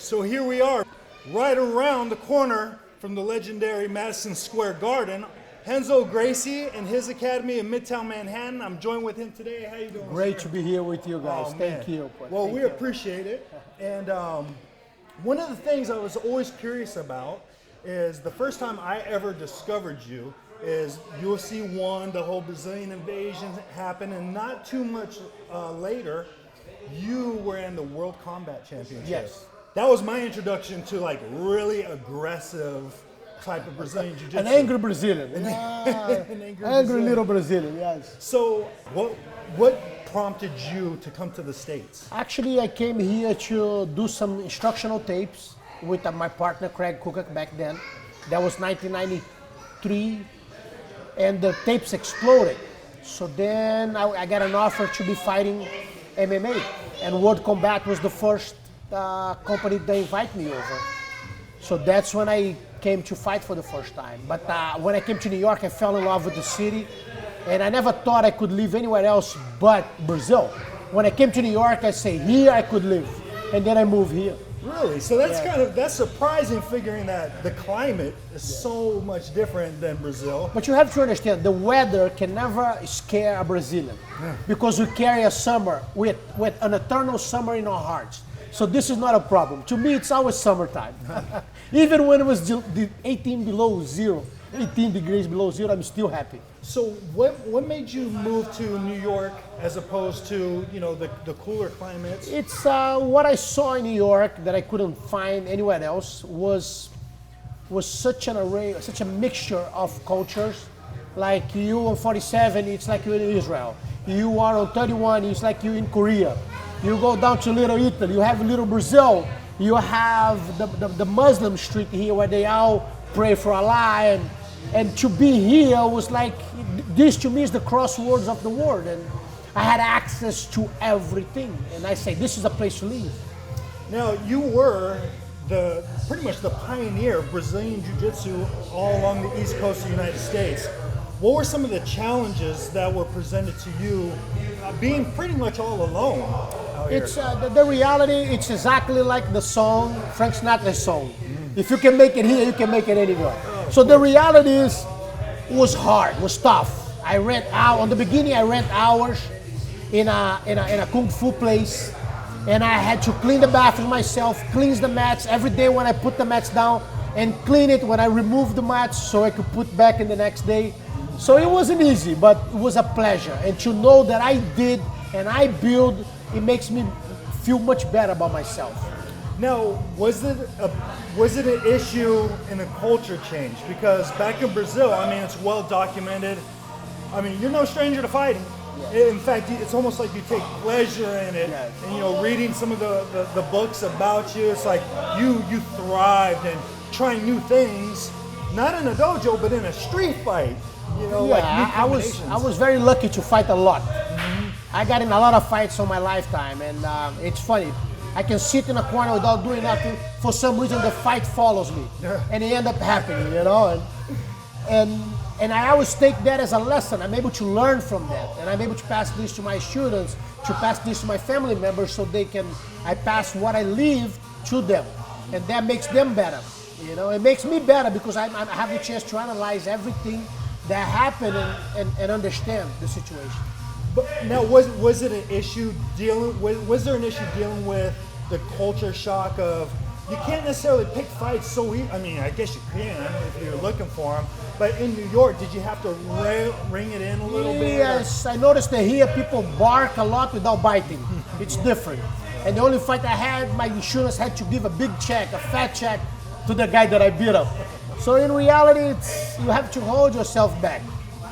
So here we are, right around the corner from the legendary Madison Square Garden. Renzo Gracie and his academy in Midtown Manhattan. I'm joined with him today. How you doing, Great sir? to be here with you guys. Oh, Thank man. you. Well, Thank we you. appreciate it. And one of the things I was always curious about is the first time I ever discovered you is UFC 1, the whole Brazilian invasion happened, and not too much later, you were in the World Combat Championship. Yes. That was my introduction to like really aggressive type of Brazilian Jiu-Jitsu. An angry Brazilian. An angry little Brazilian, yes. So what prompted you to come to the States? Actually, I came here to do some instructional tapes with my partner, Craig Cook, back then. That was 1993, and the tapes exploded. So then I got an offer to be fighting MMA, and World Combat was the first company they invite me over. So that's when I came to fight for the first time. But when I came to New York, I fell in love with the city, and I never thought I could live anywhere else but Brazil. When I came to New York, I say, here I could live, and then I moved here. Really? So that's that's surprising, figuring that the climate is so much different than Brazil. But you have to understand, the weather can never scare a Brazilian, because we carry a summer with an eternal summer in our hearts. So this is not a problem. To me, it's always summertime. Even when it was 18 degrees below zero, I'm still happy. So what made you move to New York as opposed to the cooler climates? It's what I saw in New York that I couldn't find anywhere else was such an array, such a mixture of cultures. Like you on 47, it's like you're in Israel. You are on 31, it's like you're in Korea. You go down to Little Italy, you have Little Brazil, you have the Muslim street here where they all pray for Allah, and to be here was like, this to me is the crossroads of the world, and I had access to everything, and I say, this is a place to live. Now, you were pretty much the pioneer of Brazilian Jiu-Jitsu all along the East Coast of the United States. What were some of the challenges that were presented to you being pretty much all alone out here? It's the reality, it's exactly like the song, Frank Sinatra's song. If you can make it here, you can make it anywhere. So the reality is, it was hard, it was tough. I rent out, on the beginning I rent hours in a Kung Fu place, and I had to clean the bathroom myself, cleanse the mats every day when I put the mats down, and clean it when I remove the mats so I could put back in the next day. So it wasn't easy, but it was a pleasure. And to know that I did and I built, it makes me feel much better about myself. Now, was it an issue in a culture change? Because back in Brazil, I mean, it's well documented. I mean, you're no stranger to fighting. Yeah. In fact, it's almost like you take pleasure in it. Yes. And reading some of the books about you, it's like you thrived in trying new things, not in a dojo, but in a street fight. I was very lucky to fight a lot. Mm-hmm. I got in a lot of fights on my lifetime, and it's funny. I can sit in a corner without doing nothing. For some reason, the fight follows me, and it ends up happening, And I always take that as a lesson. I'm able to learn from that, and I'm able to pass this to my students, to pass this to my family members, so I pass what I live to them, and that makes them better. It makes me better because I have the chance to analyze everything that happened and understand the situation. But now, was it an issue was there an issue dealing with the culture shock of you can't necessarily pick fights so easy? I mean, I guess you can if you're looking for them. But in New York, did you have to ring it in a little bit? Yes, I noticed that here people bark a lot without biting. It's different. And the only fight I had, my insurance had to give a big check, a fat check, to the guy that I beat up. So in reality, you have to hold yourself back.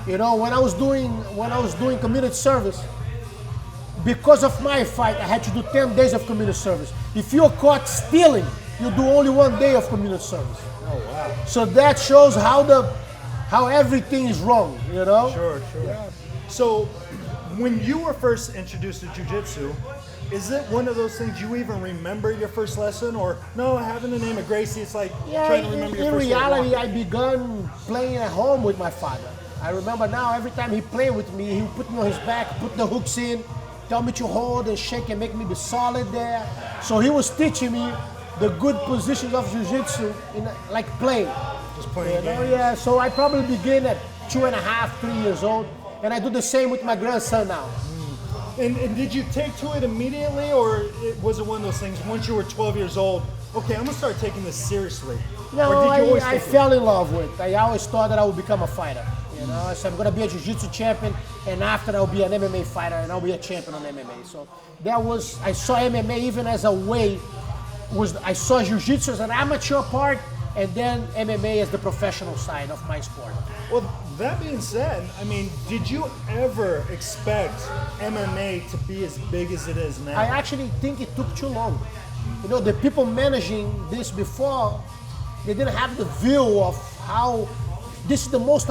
When I was doing community service, because of my fight, I had to do 10 days of community service. If you're caught stealing, you do only 1 day of community service. Oh wow! So that shows how everything is wrong. Sure. Yeah. So when you were first introduced to Jiu-Jitsu, is it one of those things you even remember your first lesson, or no? Having the name of Gracie, it's like trying to remember your first. In reality, I began playing at home with my father. I remember now, every time he played with me, he would put me on his back, put the hooks in, tell me to hold and shake and make me be solid there. So he was teaching me the good positions of jiu-jitsu in like playing. Just playing games. Yeah, so I probably begin at 2.5, 3 years old, and I do the same with my grandson now. And did you take to it immediately, or was it one of those things once you were 12 years old, okay, I'm gonna start taking this seriously? No, or did you always I fell in love with it. I always thought that I would become a fighter. You know, I said I'm gonna be a jiu-jitsu champion, and after I'll be an MMA fighter, and I'll be a champion on MMA. So that was, I saw MMA even as a way, I saw jiu-jitsu as an amateur part, and then MMA as the professional side of my sport. Well, that being said, I mean, did you ever expect MMA to be as big as it is now? I actually think it took too long. You know, the people managing this before, they didn't have the view of how this is the most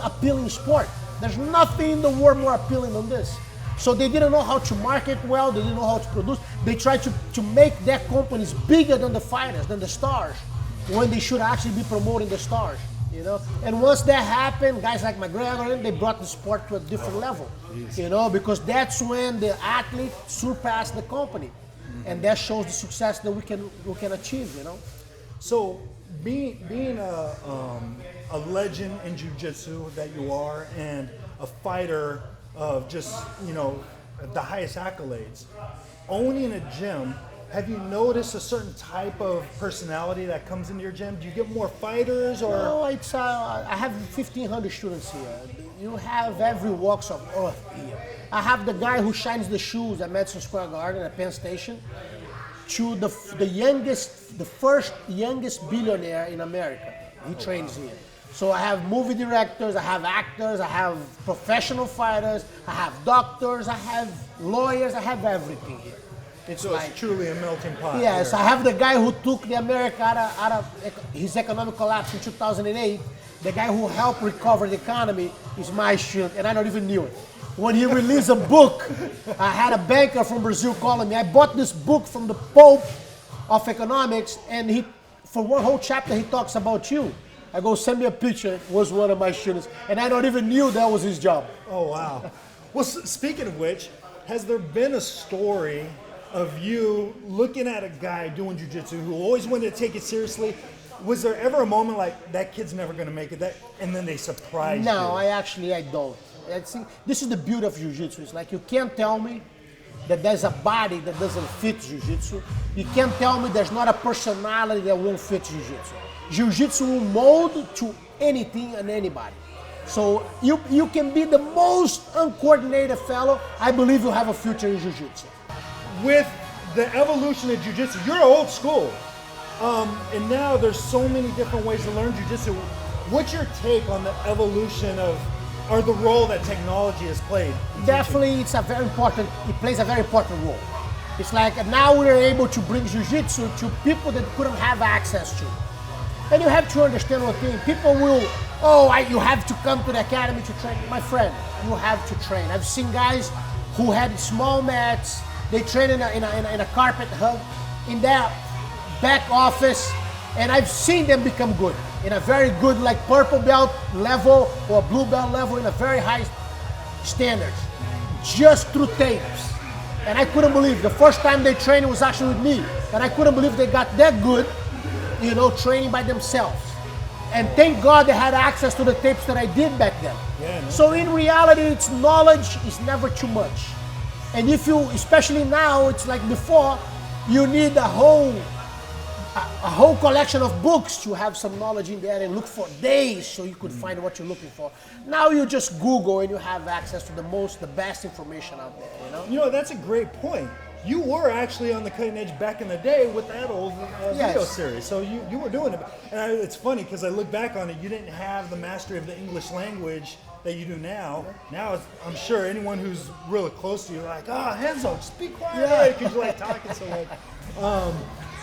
appealing sport. There's nothing in the world more appealing than this. So they didn't know how to market well, they didn't know how to produce. They tried to make their companies bigger than the fighters, than the stars, when they should actually be promoting the stars. You know, and once that happened, guys like McGregor, they brought the sport to a different level. You know, because that's when the athlete surpassed the company, and that shows the success that we can achieve. You know. So being a legend in jiu-jitsu that you are, and a fighter of just, you know, the highest accolades, owning a gym, have you noticed a certain type of personality that comes into your gym? Do you get more fighters, or? No, it's I have 1,500 students here. You have every walks of earth here. I have the guy who shines the shoes at Madison Square Garden at Penn Station, to the first youngest billionaire in America. He trains here. So I have movie directors, I have actors, I have professional fighters, I have doctors, I have lawyers, I have everything here. It's truly a melting pot. Yes, here. I have the guy who took the America out of his economic collapse in 2008. The guy who helped recover the economy is my student, and I don't even knew it. When he released a book, I had a banker from Brazil calling me. I bought this book from the Pope of economics, and for one whole chapter, he talks about you. I go, send me a picture. It was one of my students, and I don't even knew that was his job. Oh, wow. Well, speaking of which, has there been a story of you looking at a guy doing jiu-jitsu who always wanted to take it seriously? Was there ever a moment like, that kid's never going to make it, and then they surprised you? No, I don't. This is the beauty of jiu-jitsu. It's like, you can't tell me that there's a body that doesn't fit jiu-jitsu. You can't tell me there's not a personality that won't fit jiu-jitsu. Jiu-jitsu will mold to anything and anybody. So you can be the most uncoordinated fellow. I believe you'll have a future in jiu-jitsu. With the evolution of jiu-jitsu, you're old school. And now there's so many different ways to learn jiu-jitsu. What's your take on the evolution of, or the role that technology has played? Definitely, it plays a very important role. It's like now we're able to bring jiu-jitsu to people that couldn't have access to. And you have to understand one thing, people will, you have to come to the academy to train. My friend, you have to train. I've seen guys who had small mats, they train in a carpet hub, in their back office, and I've seen them become good. In a very good, like purple belt level or blue belt level, in a very high standards, just through tapes. And I couldn't believe, the first time they trained was actually with me, and I couldn't believe they got that good, you know, training by themselves. And thank God they had access to the tapes that I did back then. Yeah, no. So in reality, it's knowledge is never too much. And if you, especially now, it's like before, you need a whole collection of books to have some knowledge in there and look for days so you could find what you're looking for. Now you just Google and you have access to the best information out there, you know? You know, that's a great point. You were actually on the cutting edge back in the day with that old video series. So you were doing it. And it's funny because I look back on it, you didn't have the mastery of the English language that you do now. Now, I'm sure anyone who's really close to you, like, Renzo, just be quiet, because you like talking so much.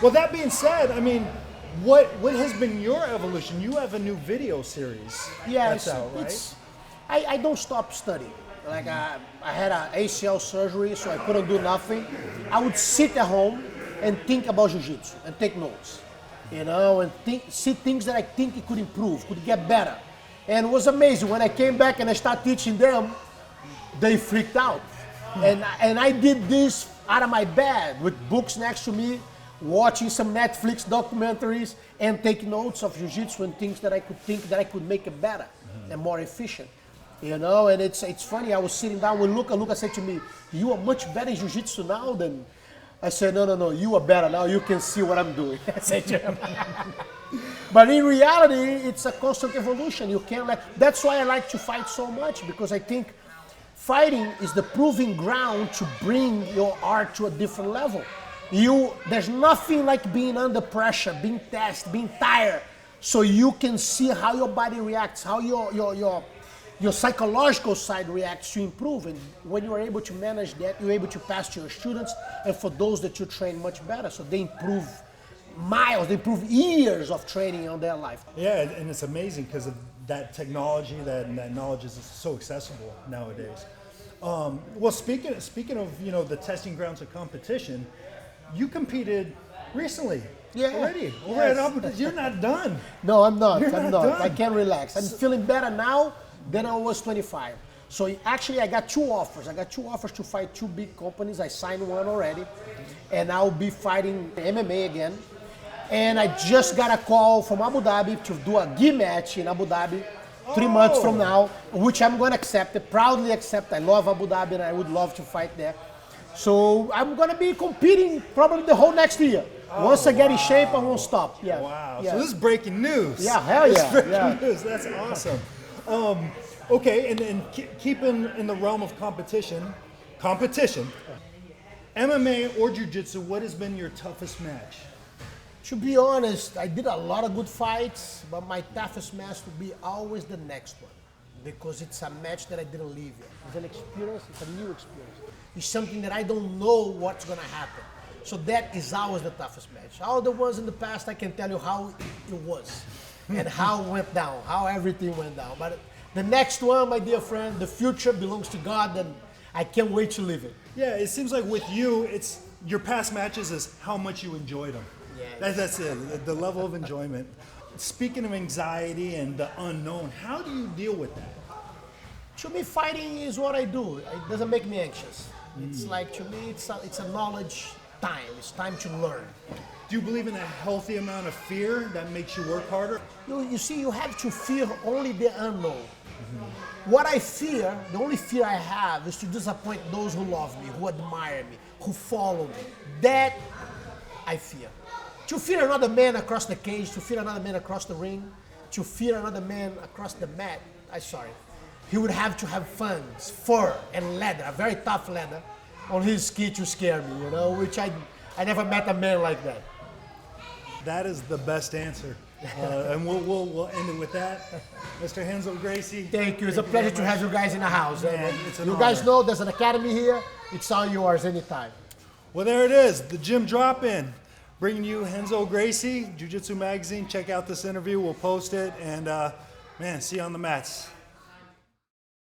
Well, that being said, I mean, what has been your evolution? You have a new video series that's out, right? I don't stop studying. Like I had an ACL surgery, so I couldn't do nothing. I would sit at home and think about jiu-jitsu and take notes, you know, and see things that I think it could improve, could get better. And it was amazing. When I came back and I started teaching them, they freaked out. And I did this out of my bed with books next to me, watching some Netflix documentaries, and take notes of jiu-jitsu and things that I could think that I could make it better and more efficient. You know, and it's funny, I was sitting down with Luca. Luca said to me, "You are much better in jiu-jitsu now than..." I said, no, you are better now. You can see what I'm doing. I said to him. But in reality, it's a constant evolution. You can't that's why I like to fight so much, because I think fighting is the proving ground to bring your art to a different level. There's nothing like being under pressure, being tested, being tired, so you can see how your body reacts, how your psychological side reacts to improve. And when you are able to manage that, you're able to pass to your students, and for those that you train much better, so they improve miles, they improve years of training on their life. Yeah, and it's amazing because of that technology, that knowledge is so accessible nowadays. Well, speaking of the testing grounds of competition, you competed recently. Yeah. Already. Yes. You're not done. No, I'm not. You're I'm not not. done. I can't relax. I'm feeling better now than I was 25. So actually, I got 2 offers. I got 2 offers to fight 2 big companies. I signed one already, and I'll be fighting MMA again. And I just got a call from Abu Dhabi to do a gi match in Abu Dhabi 3 months from now, which I'm going to accept, proudly accept. I love Abu Dhabi, and I would love to fight there. So I'm going to be competing probably the whole next year. Once I get in shape, I won't stop. Yeah. Wow. Yeah. So this is breaking news. Yeah, hell yeah. This is breaking Yeah. news. That's awesome. Okay, and keeping in the realm of competition, MMA or jiu-jitsu, what has been your toughest match? To be honest, I did a lot of good fights, but my toughest match would be always the next one, because it's a match that I didn't live yet. It's an experience, it's a new experience. It's something that I don't know what's gonna happen. So that is always the toughest match. All the ones in the past, I can tell you how it was and how it went down, how everything went down. But the next one, my dear friend, the future belongs to God, and I can't wait to live it. Yeah, it seems like with you, it's your past matches is how much you enjoyed them. Yeah. That's it, the level of enjoyment. Speaking of anxiety and the unknown, how do you deal with that? To me, fighting is what I do. It doesn't make me anxious. It's like, to me, it's a knowledge time. It's time to learn. Do you believe in a healthy amount of fear that makes you work harder? You see, you have to fear only the unknown. What I fear, the only fear I have, is to disappoint those who love me, who admire me, who follow me. That I fear. To fear another man across the cage, to fear another man across the ring, to fear another man across the mat, he would have to have funds, fur, and leather, a very tough leather, on his ski to scare me, which I never met a man like that. That is the best answer. And we'll end it with that. Mr. Renzo Gracie. Thank you. It's a pleasure to have you guys in the house. Man, it's an you honor. guys know there's an academy here. It's all yours anytime. Well, there it is, the Gym Drop-In. Bringing you Renzo Gracie, Jiu-Jitsu Magazine. Check out this interview. We'll post it. And, man, see you on the mats.